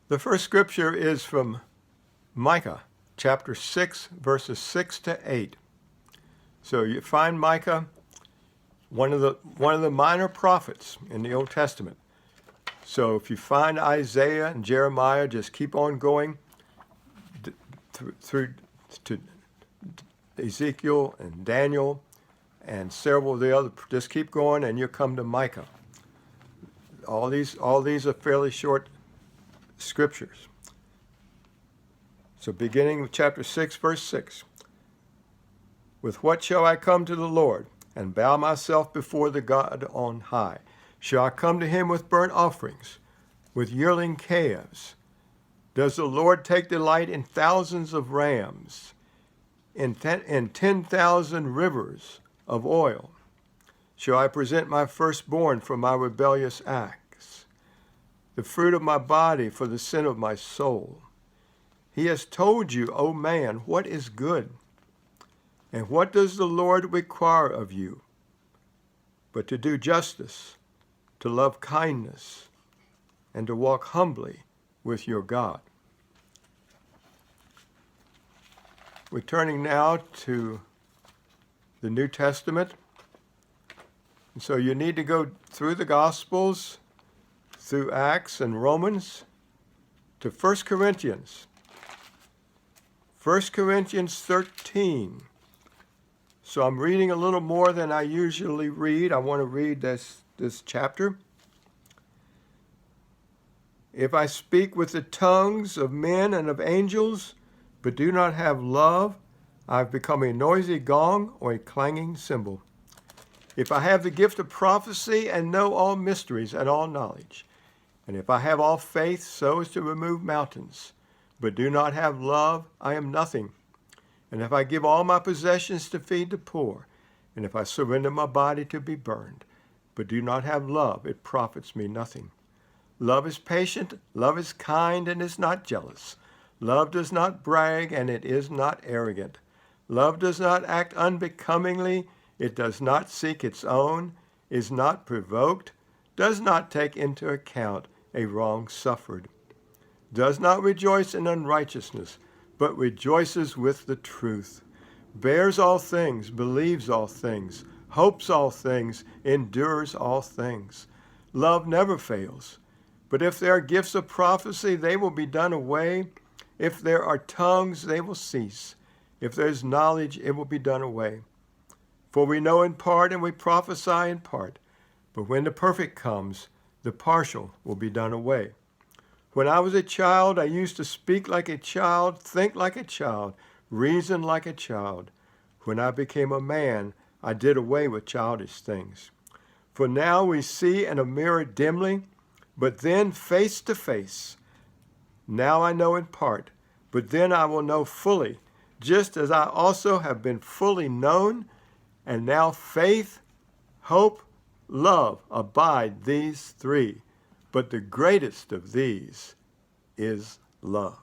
The first scripture is from Micah, chapter 6, verses 6 to 8. So you find Micah, one of the minor prophets in the Old Testament. So if you find Isaiah and Jeremiah, just keep on going through to Ezekiel and Daniel and several of the other. Just keep going, and you'll come to Micah. All these are fairly short scriptures. So beginning with chapter 6, verse 6. With what shall I come to the Lord, and bow myself before the God on high? Shall I come to him with burnt offerings, with yearling calves? Does the Lord take delight in thousands of rams, in 10,000 rivers of oil? Shall I present my firstborn for my rebellious acts, the fruit of my body for the sin of my soul? He has told you, O man, what is good. And what does the Lord require of you? But to do justice, to love kindness, and to walk humbly with your God. We're turning now to the New Testament. And so you need to go through the Gospels, through Acts and Romans, to 1 Corinthians. 1 Corinthians 13. So I'm reading a little more than I usually read. I want to read this chapter. If I speak with the tongues of men and of angels, but do not have love, I've become a noisy gong or a clanging cymbal. If I have the gift of prophecy and know all mysteries and all knowledge, and if I have all faith so as to remove mountains, but do not have love, I am nothing. And if I give all my possessions to feed the poor, and if I surrender my body to be burned, but do not have love, it profits me nothing. Love is patient, love is kind, and is not jealous. Love does not brag, and it is not arrogant. Love does not act unbecomingly, it does not seek its own, is not provoked, does not take into account a wrong suffered, does not rejoice in unrighteousness, but rejoices with the truth, bears all things, believes all things, hopes all things, endures all things. Love never fails. But if there are gifts of prophecy, they will be done away. If there are tongues, they will cease. If there is knowledge, it will be done away. For we know in part and we prophesy in part. But when the perfect comes, the partial will be done away. When I was a child, I used to speak like a child, think like a child, reason like a child. When I became a man, I did away with childish things. For now we see in a mirror dimly, but then face to face. Now I know in part, but then I will know fully, just as I also have been fully known. And now faith, hope, love abide, these three. But the greatest of these is love.